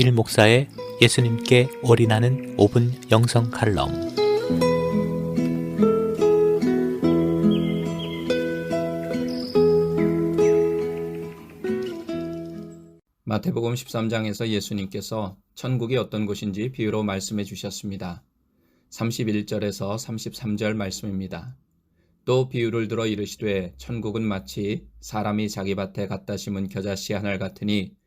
김민일 목사의 예수님께 올인하는 5분 영성 칼럼. 마태복음 13장에서 예수님께서 천국이 어떤 곳인지 비유로 말씀해 주셨습니다. 31절에서 33절 말씀입니다. 또 비유를 들어 이르시되 천국은 마치 사람이 자기 밭에 갖다 심은 겨자씨 한 알 같으니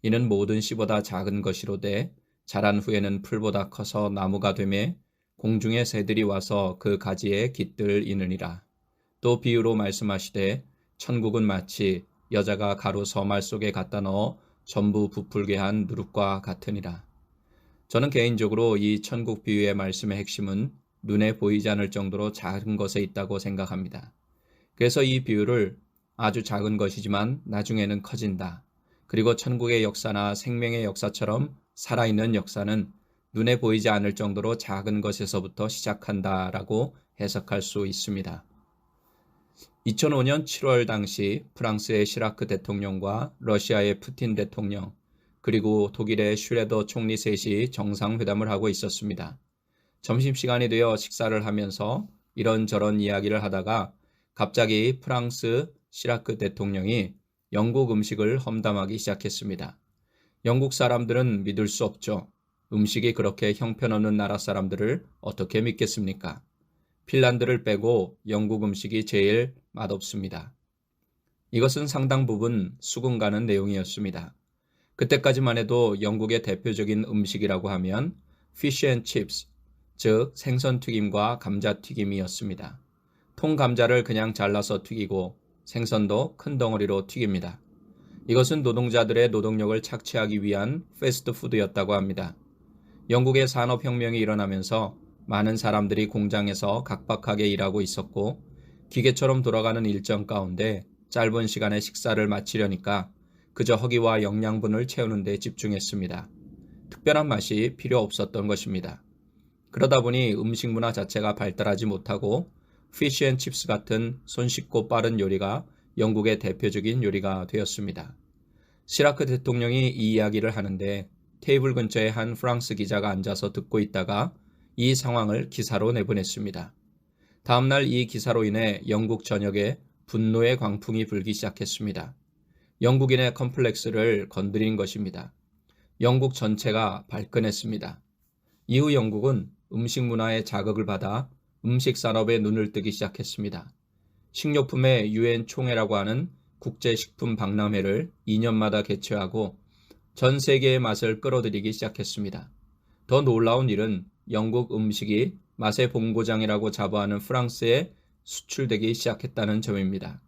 이는 모든 씨보다 작은 것이로되 자란 후에는 풀보다 커서 나무가 되매 공중의 새들이 와서 그 가지에 깃들 이느니라. 또 비유로 말씀하시되 천국은 마치 여자가 가루 서말 속에 갖다 넣어 전부 부풀게 한 누룩과 같으니라. 저는 개인적으로 이 천국 비유의 말씀의 핵심은 눈에 보이지 않을 정도로 작은 것에 있다고 생각합니다. 그래서 이 비유를 아주 작은 것이지만 나중에는 커진다. 그리고 천국의 역사나 생명의 역사처럼 살아있는 역사는 눈에 보이지 않을 정도로 작은 것에서부터 시작한다라고 해석할 수 있습니다. 2005년 7월 당시 프랑스의 시라크 대통령과 러시아의 푸틴 대통령 그리고 독일의 슈레더 총리 셋이 정상회담을 하고 있었습니다. 점심시간이 되어 식사를 하면서 이런저런 이야기를 하다가 갑자기 프랑스 시라크 대통령이 영국 음식을 험담하기 시작했습니다. 영국 사람들은 믿을 수 없죠. 음식이 그렇게 형편없는 나라 사람들을 어떻게 믿겠습니까? 핀란드를 빼고 영국 음식이 제일 맛없습니다. 이것은 상당 부분 수긍 가는 내용이었습니다. 그때까지만 해도 영국의 대표적인 음식이라고 하면 fish and chips, 즉 생선튀김과 감자튀김이었습니다. 통감자를 그냥 잘라서 튀기고 생선도 큰 덩어리로 튀깁니다. 이것은 노동자들의 노동력을 착취하기 위한 패스트푸드였다고 합니다. 영국의 산업혁명이 일어나면서 많은 사람들이 공장에서 각박하게 일하고 있었고 기계처럼 돌아가는 일정 가운데 짧은 시간에 식사를 마치려니까 그저 허기와 영양분을 채우는 데 집중했습니다. 특별한 맛이 필요 없었던 것입니다. 그러다 보니 음식 문화 자체가 발달하지 못하고 피쉬 앤 칩스 같은 손쉽고 빠른 요리가 영국의 대표적인 요리가 되었습니다. 시라크 대통령이 이 이야기를 하는데 테이블 근처에 한 프랑스 기자가 앉아서 듣고 있다가 이 상황을 기사로 내보냈습니다. 다음날 이 기사로 인해 영국 전역에 분노의 광풍이 불기 시작했습니다. 영국인의 컴플렉스를 건드린 것입니다. 영국 전체가 발끈했습니다. 이후 영국은 음식 문화의 자극을 받아 음식 산업에 눈을 뜨기 시작했습니다. 식료품의 유엔 총회라고 하는 국제식품 박람회를 2년마다 개최하고 전 세계의 맛을 끌어들이기 시작했습니다. 더 놀라운 일은 영국 음식이 맛의 본고장이라고 자부하는 프랑스에 수출되기 시작했다는 점입니다.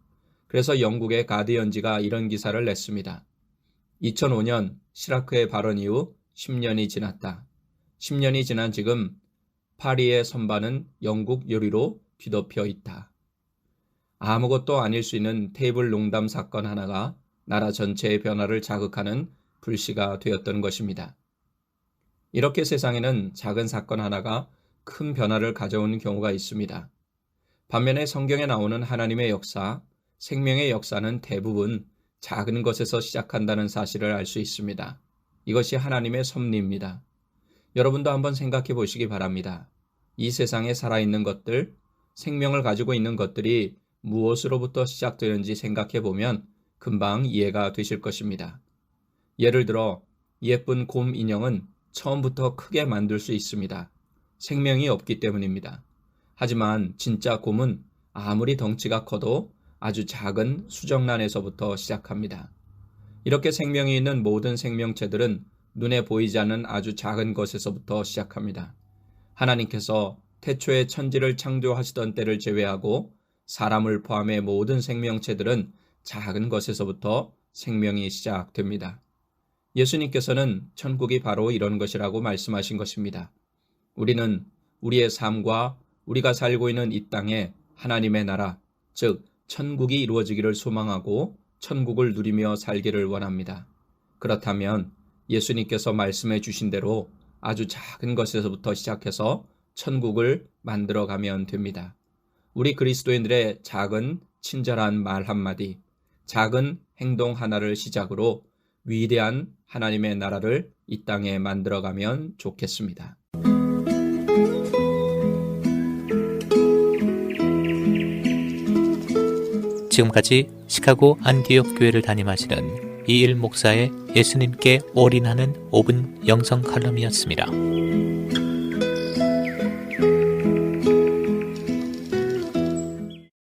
그래서 영국의 가디언지가 이런 기사를 냈습니다. 2005년 시라크의 발언 이후 10년이 지났다. 10년이 지난 지금 파리의 선반은 영국 요리로 뒤덮여 있다. 아무것도 아닐 수 있는 테이블 농담 사건 하나가 나라 전체의 변화를 자극하는 불씨가 되었던 것입니다. 이렇게 세상에는 작은 사건 하나가 큰 변화를 가져오는 경우가 있습니다. 반면에 성경에 나오는 하나님의 역사, 생명의 역사는 대부분 작은 것에서 시작한다는 사실을 알 수 있습니다. 이것이 하나님의 섭리입니다. 여러분도 한번 생각해 보시기 바랍니다. 이 세상에 살아있는 것들, 생명을 가지고 있는 것들이 무엇으로부터 시작되는지 생각해 보면 금방 이해가 되실 것입니다. 예를 들어 예쁜 곰 인형은 처음부터 크게 만들 수 있습니다. 생명이 없기 때문입니다. 하지만 진짜 곰은 아무리 덩치가 커도 아주 작은 수정란에서부터 시작합니다. 이렇게 생명이 있는 모든 생명체들은 눈에 보이지 않는 아주 작은 것에서부터 시작합니다. 하나님께서 태초에 천지를 창조하시던 때를 제외하고 사람을 포함해 모든 생명체들은 작은 것에서부터 생명이 시작됩니다. 예수님께서는 천국이 바로 이런 것이라고 말씀하신 것입니다. 우리는 우리의 삶과 우리가 살고 있는 이 땅에 하나님의 나라, 즉 천국이 이루어지기를 소망하고 천국을 누리며 살기를 원합니다. 그렇다면 예수님께서 말씀해 주신 대로 아주 작은 것에서부터 시작해서 천국을 만들어가면 됩니다. 우리 그리스도인들의 작은 친절한 말 한마디, 작은 행동 하나를 시작으로 위대한 하나님의 나라를 이 땅에 만들어가면 좋겠습니다. 지금까지 시카고 안디옥 교회를 담임하시는 이일 목사의 예수님께 올인하는 5분 영성 칼럼이었습니다.